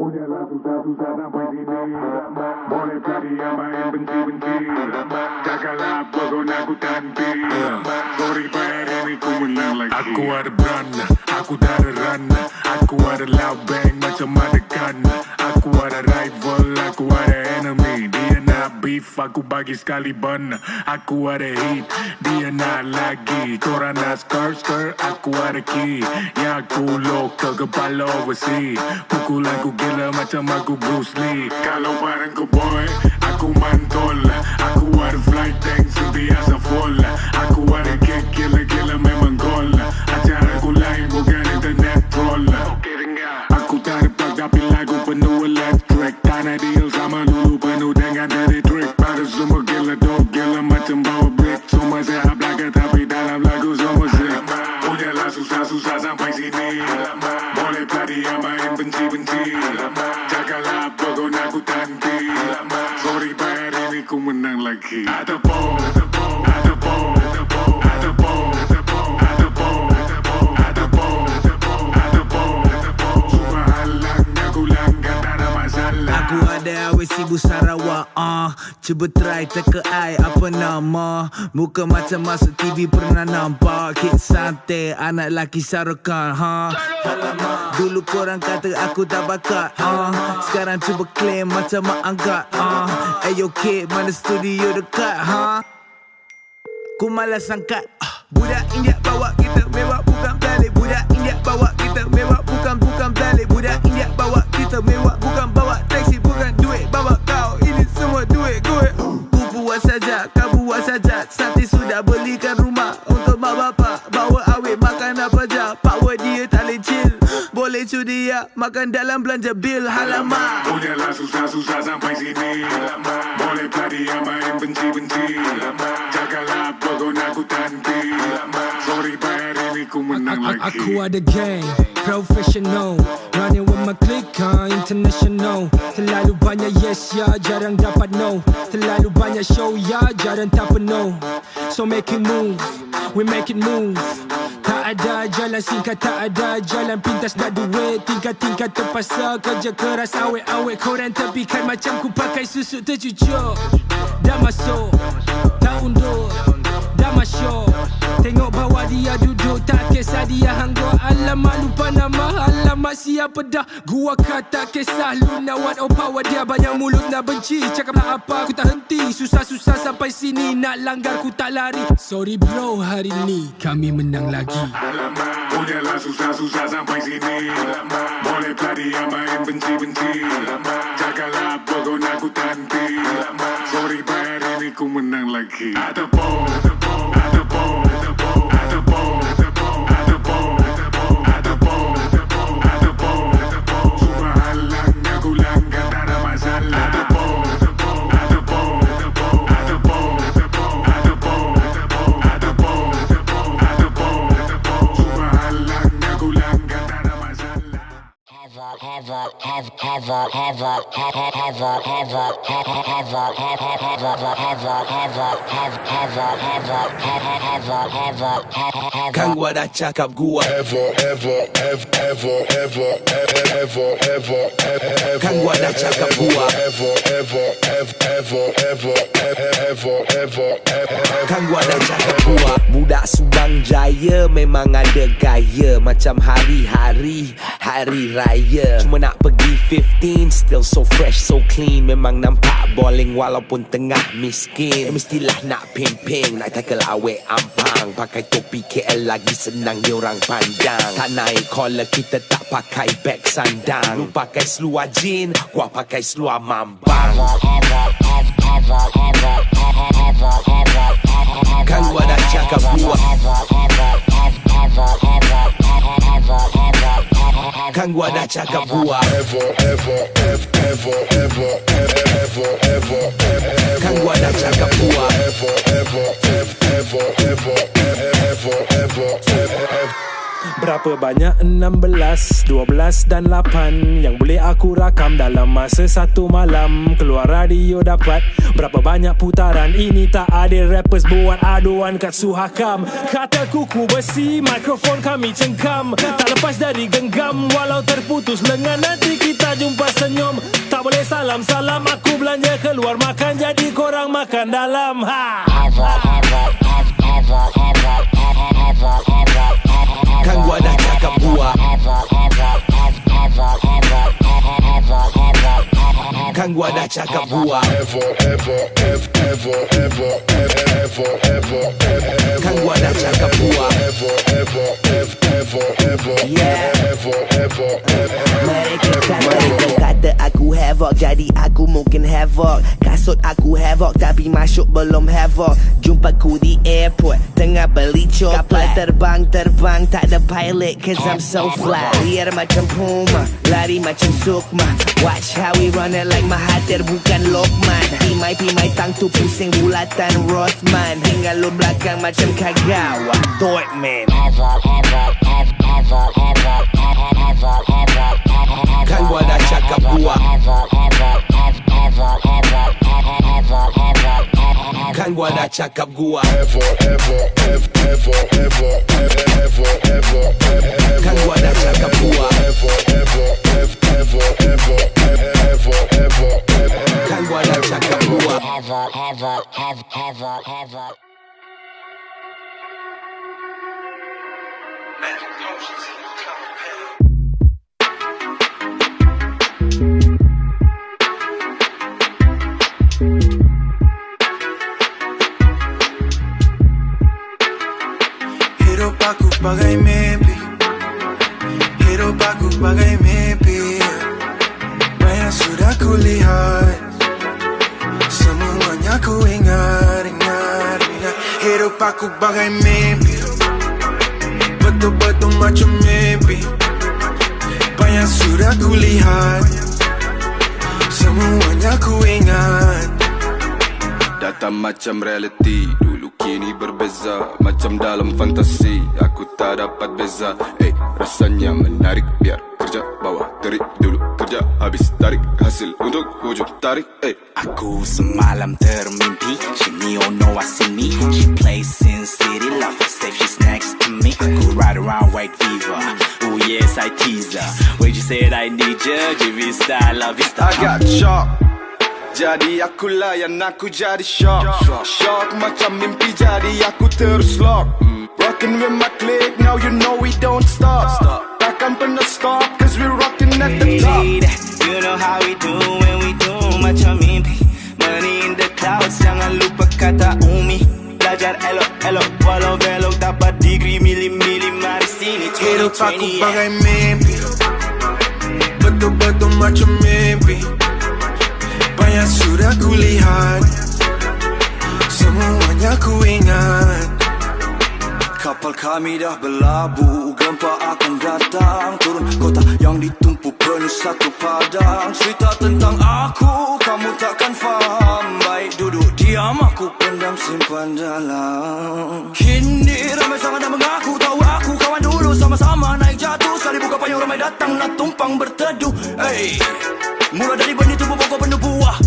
Udahlah susah-susah sampai sini. Boleh cari yang main benci-benci. Jagalah apa kau nak ku tanti. Sorry bayar ini ku menang lagi. Aku ada brand, aku tak ada run. Aku ada loud bang macam ada gun. Aku ada rival, aku ada enemy. Dia nak beef, aku bagi sekali bun. Aku ada heat, dia nak lagi. Korang nak skirt, aku ada key. Yang aku local, kepala overseas. Pukulan ku gila macam aku Bruce Lee. Kalau bareng ku boy, aku mantul. Aku ada flight tank, sentiasa full. Aku ada kick, gila-gila memang gol. Acara ku lain, bukan internet troll. Aku tak ada plug, tapi lagu penuh electric. Tanah deal sama lulu penuh dengan dari trick. Pada semua gila, dog gila macam bawa brick. Semua sehat belakang, tapi dalam lagu semua sick. Udahlah susah-susah sampai sini. Boleh tadi yang main benci-benci. Jagalah apa kau nak ku tanti. Sorry bayar ini ku menang lagi. Ataupun aku ada awet Sibu Sarawak, cuba try teka I apa nama. Muka macam masuk TV pernah nampak. Kid santai, anak lelaki Sarukan, Dulu korang kata aku tak bakat, sekarang cuba claim macam mak angkat, Ayo kid, mana studio dekat, Ku malas angkat, budak India bawa kita mewah bukan balik. Budak India bawa kita mewah bukan balik. Budak India bawa kita mewah bukan bawa taksi. Bukan duit bawa kau, ini semua duit gue. Ku buat saja, kau buat saja. Santi sudah belikan rumah untuk mak bapak. Bawa awet makan apa je, power dia tak boleh chill. Boleh cudi ya, makan dalam belanja bil. Halamak, udahlah susah-susah sampai sini. Boleh tadi yang main benci-benci. Jagalah apa kau nak ku tanti. Sorry bayar ini ku menang lagi. Aku ada gang, professional. Running with my clique, international. Terlalu banyak yes ya, jarang dapat no. Terlalu banyak show ya, jarang tak penuh. So make it move, we make it move. Tak ada jalan singkat, tak ada jalan pintas nak duit. Tingkat-tingkat terpaksa kerja keras awet-awet. Korang tepikan macam ku pakai susu tercucuk. Dah masuk, tak undur, dah masyuk. Tengok bawah dia duduk, tak kisah dia hanggur. Alamak lupa nama, alamak siapa dah. Gua kata kisah lu nak what oh power dia. Banyak mulut nak benci, cakap nak apa aku tak henti. Susah-susah sampai sini, nak langgar ku tak lari. Sorry bro, hari ni kami menang lagi. Alamak, udahlah susah-susah sampai sini. Boleh tadi yang main benci-benci. Jagalah apa kau nak ku tanti. Sorry bayar ini ku menang lagi. Ataupun kan gua dah cakap gua kan gua dah cakap gua kan gua dah cakap gua. Budak Subang Jaya memang ada gaya macam hari-hari hari raya. Cuma nak pergi 15, still so fresh, so clean. Memang nampak bowling walaupun tengah miskin. Mestilah nak pimping, nak tackle awet ampang. Pakai topi KL lagi senang diorang pandang. Tak naik collar, kita tak pakai bag sandang. Lu pakai seluar jean, gua pakai seluar mambang. Kan gua dah cakap gua kan gua dah cakap gua kan gua dah cakap gua. Berapa banyak 16, 12 dan 8 yang boleh aku rakam dalam masa satu malam. Keluar radio dapat berapa banyak putaran. Ini tak adil, rappers buat aduan kat Suhakam. Kata kuku besi, mikrofon kami cengkam. Tak lepas dari genggam, walau terputus lengan. Nanti kita jumpa senyum. Tak boleh salam-salam, aku belanja keluar makan. Jadi korang makan dalam. Kan gua dah cakap gua. Kan gua dah cakap gua. Kan gua dah cakap gua. Mereka kata aku havoc, jadi aku mungkin havoc. Kasut aku havoc, tapi masuk belum havoc. Jumpa ku di airport, tengah beli coklat. Kapal terbang, tak ada pilot, cause I'm so fly. Liar macam Puma, lari macam Sukma. Watch how we run it like Mahathir, bukan Lokman. Pimai tang tu pusing bulatan Rothman. Hingga lu belakang macam Kagawa Dortmund. Kan gua dah cakap gua. Kan gua dah cakap gua. Kan gua dah cakap gua. Kan gua dah cakap gua. Hidup aku bagai mimpi, hidup aku bagai mimpi. Banyak sudah kulihat, semuanya ku ingat. Hidup aku bagai mimpi, betul-betul macam mimpi. Banyak sudah kulihat, semuanya ku ingat. Datang macam reality, dulu kini berbeza. Macam dalam fantasi, aku tak dapat beza. Rasanya menarik, biar kerja bawah terik. Dulu kerja, habis tarik hasil untuk hujung tarik. Aku semalam termimpi, she neon know I see me. She plays Sin City, love her safe, she's next to me. Aku ride around white fever, oh yes I tease her. When you said I need you, give me style, love is I got shock, jadi aku layan, aku jadi shock. Shock macam mimpi, jadi aku terus lock. Rockin' with my clique, now you know we don't stop. Takkan pernah stop, cause we rockin' at the top. You know how we do when we do macam mimpi. Money in the clouds, jangan lupa kata Umi. Belajar elok-elok, walau belok, dapat degree mili-mili. Mari sini 2020. Hidup aku bagai mimpi, betul-betul macam mimpi. Banyak sudah kulihat, semuanya ku ingat. Kapal kami dah berlabuh, gempa akan datang. Turun kota yang ditumpu penuh satu padang. Cerita tentang aku, kamu takkan faham. Baik duduk diam, aku pendam simpan dalam. Kini ramai sangat dah mengaku, tahu aku kawan dulu. Sama-sama naik jatuh, sekali buka payung ramai datang nak tumpang berteduh. Mula dari benih tumbuh pokok penuh buah.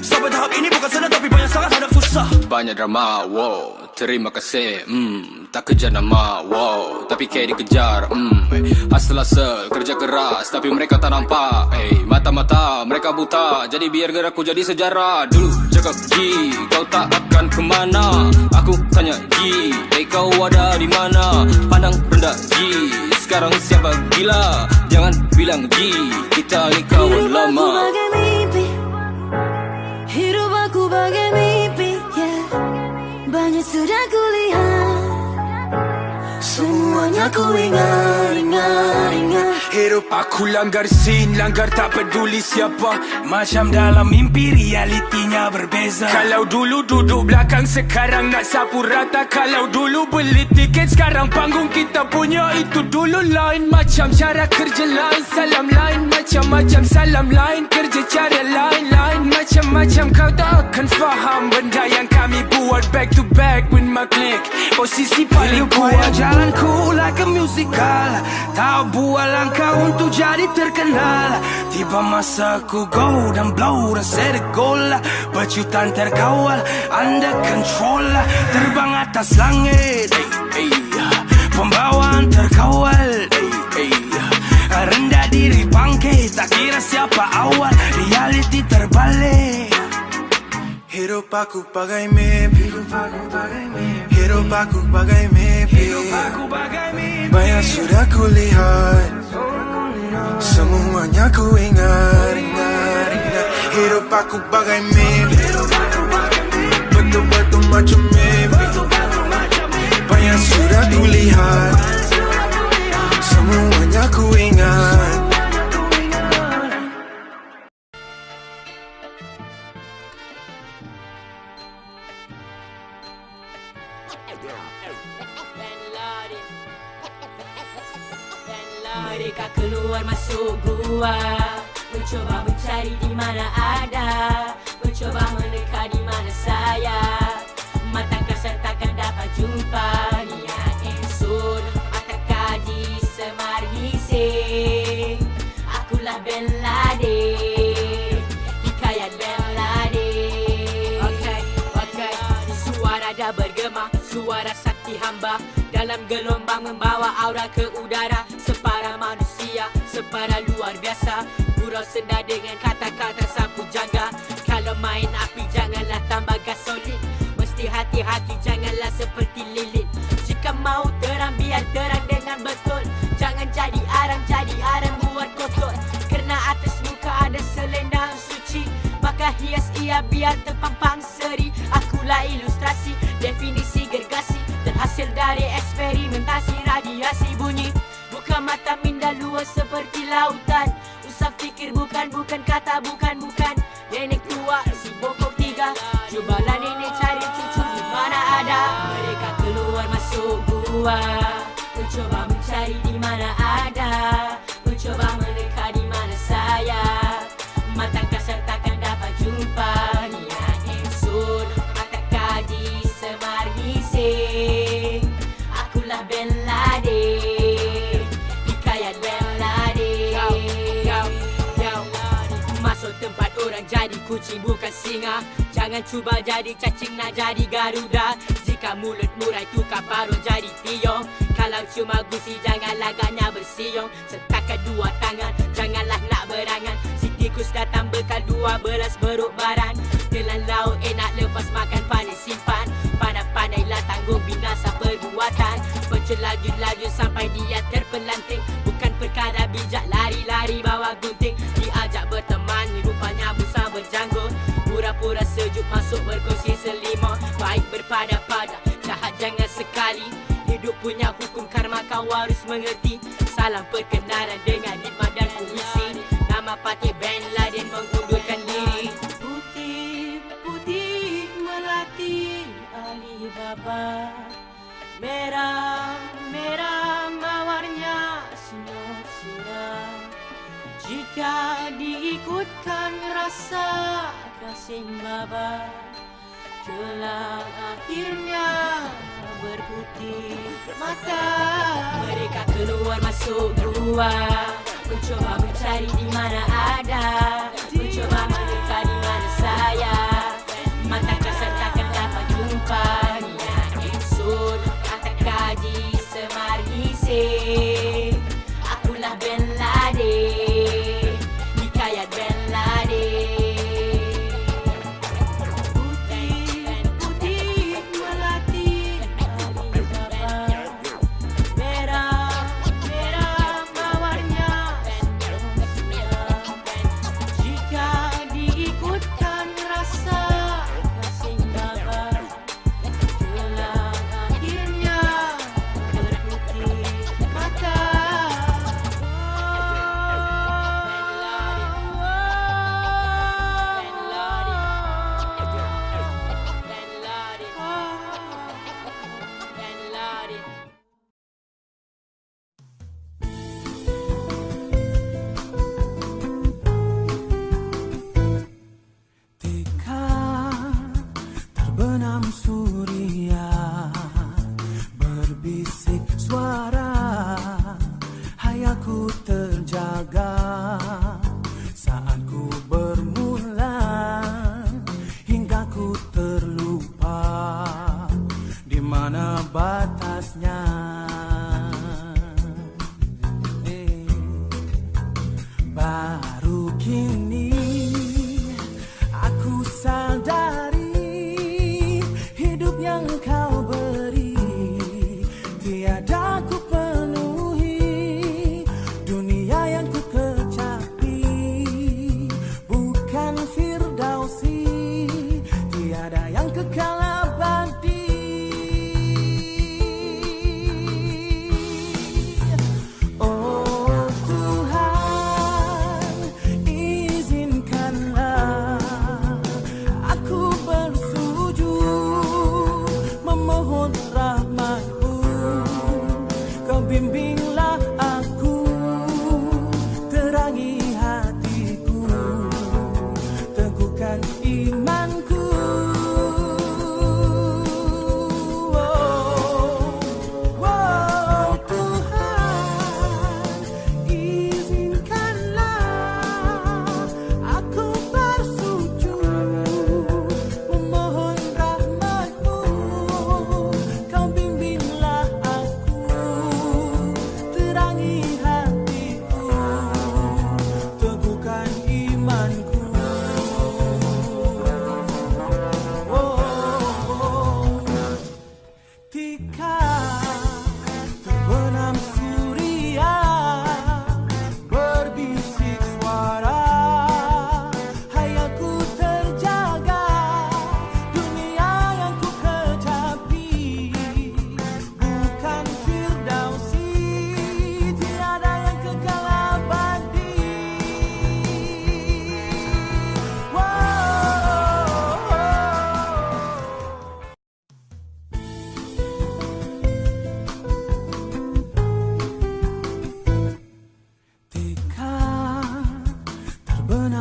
Sampai tahap ini bukan senang, tapi banyak sangat hadap susah. Banyak drama, wow, terima kasih, tak kejar nama, wow, tapi kayak dikejar, hustle, kerja keras, tapi mereka tak nampak, mata-mata mereka buta, jadi biar gerakku jadi sejarah. Dulu cakap G, kau tak akan kemana, aku tanya G, kau ada di mana? Pandang rendah G, sekarang siapa gila? Jangan bilang G, kita ni kawan lama. Hidup aku bagai mimpi, yeah. Banyak sudah kulihat, semuanya ku ingat. Hidup aku langgar scene, langgar tak peduli siapa. Macam dalam mimpi, realitinya berbeza. Kalau dulu duduk belakang, sekarang nak sapu rata. Kalau dulu beli tiket, sekarang panggung kita punya. Itu dulu lain, macam cara kerja lain. Salam lain, macam-macam salam lain. Kerja cara lain-lain, macam-macam kau tak akan faham benda yang kami buat. kuat back to back with my click. Posisi paling kuat, jalanku like a musical. Tak buat langkah untuk jadi terkenal. Tiba masa ku go dan blow dan set a goal. Berjutaan terkawal, under control. Terbang atas langit, pembawaan terkawal. Rendah diri bangkit, tak kira siapa awal. Reality terbalik. Hidup aku bagai mimpi. Hidup aku bagai mimpi. Banyak sudah ku lihat, semuanya ku ingat. Hidup aku bagai mimpi. Betul-betul macam mimpi. Banyak sudah ku lihat, semuanya ku ingat. Mereka keluar masuk gua, mencoba mencari di mana ada, mencoba mendekat di mana saya. Mata kasar takkan dapat jumpa. Niat insun, mata kaji semar gising. Akulah Ben Laden, hikayat Ben Laden. Okay. Suara dah bergema, suara sakti hamba. Dalam gelombang membawa aura ke udara. Separa manusia, separa luar biasa. Gurau senda dengan kata-kata sapu jaga. Kalau main api janganlah tambah gasolin. Mesti hati-hati janganlah seperti lilin. Jika mau terang biar terang dengan betul. Jangan jadi arang buat kotor. Kerana atas muka ada selendang suci, maka hias ia biar terpampang seri. Akulah ilustrasi, definisi gergasi, terhasil dari eksperimentasi radiasi bunyi. Buka mata minda luas seperti lautan. Usah fikir bukan kata bukan. Nenek tua si bokok 3, cubalah nenek cari cucu di mana ada. Mereka keluar masuk gua, mencoba mencari di mana ada, mencoba mendekat di mana saya. Mata kasar takkan dapat jumpa. Niat insun, mata kaji semar gising. Akulah Ben Laden, hikayat Ben Laden. Masuk tempat orang jadi kucing bukan singa. Jangan cuba jadi cacing nak jadi garuda. Jika mulut murai tukar paruh jadi tiong. Kalau cuma gusi janganlah ganya bersiong. Sentakan 2 tangan, janganlah nak berangan. Si tikus datang bekal 12 beruk baran. Telan laut enak lepas makan panis simpan. Pandai-pandailah tanggung binasa perbuatan. Pencet laju-laju sampai dia terpelanting. Bukan perkara bijak lari-lari bawa gunting. Diajak berteman rupanya busa berjanggut. Pura-pura sejuk masuk berkongsi selimut. Baik berpada-pada, jahat jangan sekali. Hidup punya hukum karma kau harus mengerti. Salam perkenalan dengan hikmah dan puisi. Nama Patih Ben Laden mengundurkan diri. Putih melati Alibaba. Merah mawarnya sinar. Jika diikutkan rasa kasih baba, kelak akhirnya berputih mata. Mereka keluar masuk gua, mencoba mencari di mana ada, mencoba mendekat di mana saya. Mata kasar takkan dapat jumpa. Niat insun, mata kaji semar gising. Akulah Ben Laden, hikayat Ben Laden. Putih melati Alibaba. Merah mawarnya sinar.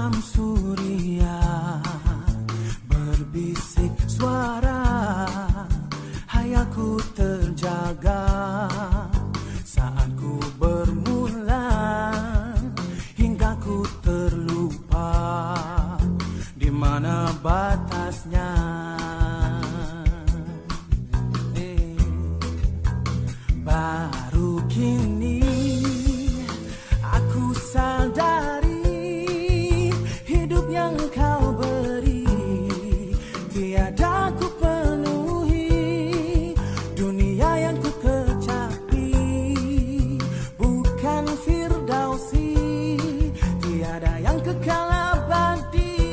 terbenam suria, berbisik suara, hayaku terjaga saat ku bermula, hingga ku terlupa di mana batasnya. Baru kini aku sadari hidup yang kau beri tiada ku penuhi, dunia yang ku kecapi bukan firdausi, tiada yang kekal abadi.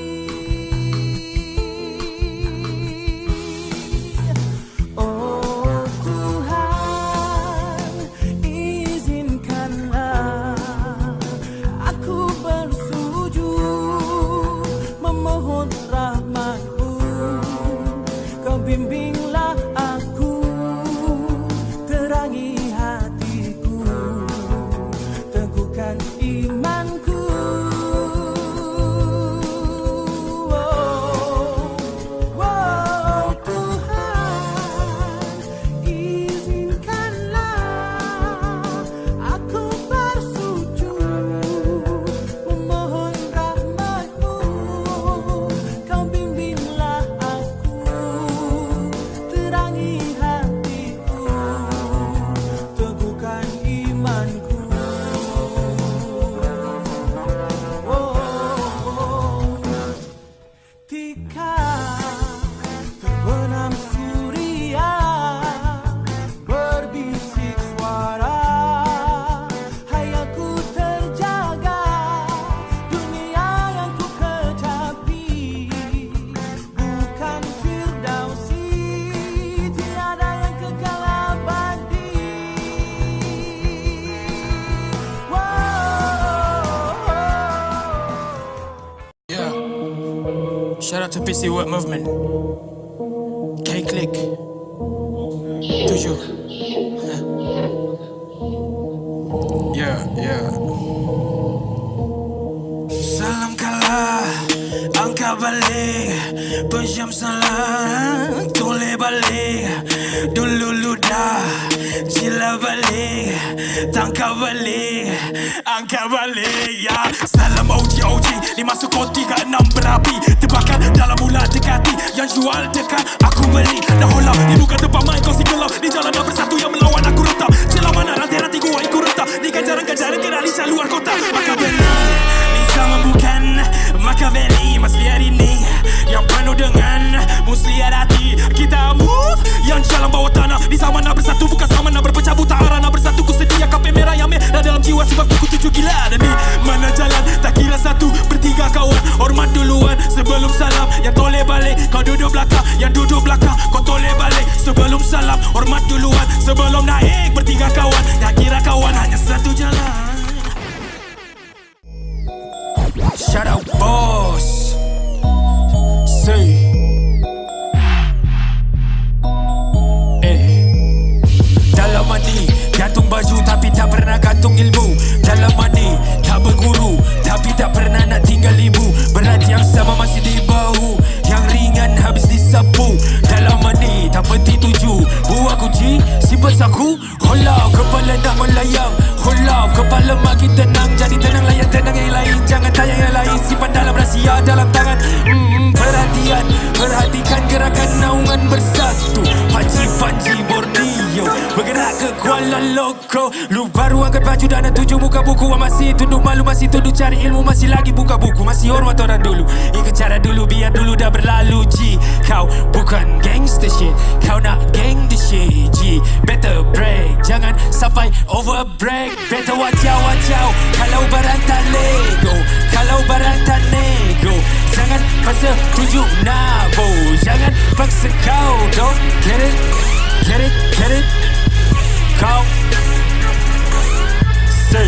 Oh Tuhan, izinkanlah aku bersujud memohon rahmat-Mu. Kau bimbinglah aku, terangi hatiku, teguhkan imanku. Oh Tuhan, izinkanlah aku bersujud memohon rahmat-Mu. Kau bimbinglah aku, terangi hatiku, teguhkan imanku. Tika terbenam suria, berbisik suara, hayaku terjaga, dunia yang ku kecapi bukan firdausi, tiada yang kekal abadi. Yeah. Shout out to PC Work Movement. K-Click. Tujuh. Yeah, yeah. Salam kalah, angkat balik, penjam salah, toleh balik. Dulu ludah, sila balik, tangkap balik, angkat balik. Ya, salam OG, dimasuk koti kat 6 berapi, terbakar dalam mula dekati, yang jual dekat aku beli. Dah hola, ni bukan tempat main kau si gelap, di jalan dah bersatu yang melawan aku retap. Celah mana rantai-rantai gua ikut retap, di ganjaran-ganjaran kira lincah luar kota. Maka beli, ni zaman bukan Machiavelli, masih hari ni yang penuh dengan muslihat hati. Kita move, yang jalan bawah tanah, di zaman nak bersatu bukan zaman nak berpecah buta. Arah nak bersatu, ku sedia kapal merah yang merah dalam jiwa, sebab ku tuju gila. Dan di mana jalan, tak kira satu, bertiga kawan, hormat duluan sebelum salam. Yang toleh balik, kau duduk belakang, yang duduk belakang, kau toleh balik sebelum salam. Hormat duluan sebelum naik, bertiga kawan, tak kira kawan, hanya satu jalan. Shout out boss, say, dalam mandi gantung baju tapi tak pernah gantung ilmu. Dalam mandi tak berguru tapi tak pernah nak tinggal ibu. Berat yang sama masih di bahu, yang ringan habis disapu. Dalam mandi tak penting tuju, buat kunci simpan saku. Holau kepala nak melayang, holau kepala makin tenang. Jadi tenang layan tenang yang lain, jangan tayang yang lain. Simpan dalam rahsia dalam tangan. Perhatian, perhatikan gerakan naungan bersatu. Panji-panji Borneo bergerak ke Kuala Lumpur. Lu baru angkat baju dan nak tuju muka buku. Masih tunduk malu, masih tunduk cari ilmu, masih lagi buka buku, masih hormat orang dulu. Ikut cara dulu, biar dulu dah berlalu. G, kau bukan gangster shit, kau nak gang the shit. G, better break, jangan sampai over break. Better watch out, kalau barang tak lego, kalau barang tak nego. Jangan paksa tuju nabo, jangan paksa kau. Don't get it, get it, get it. Kau say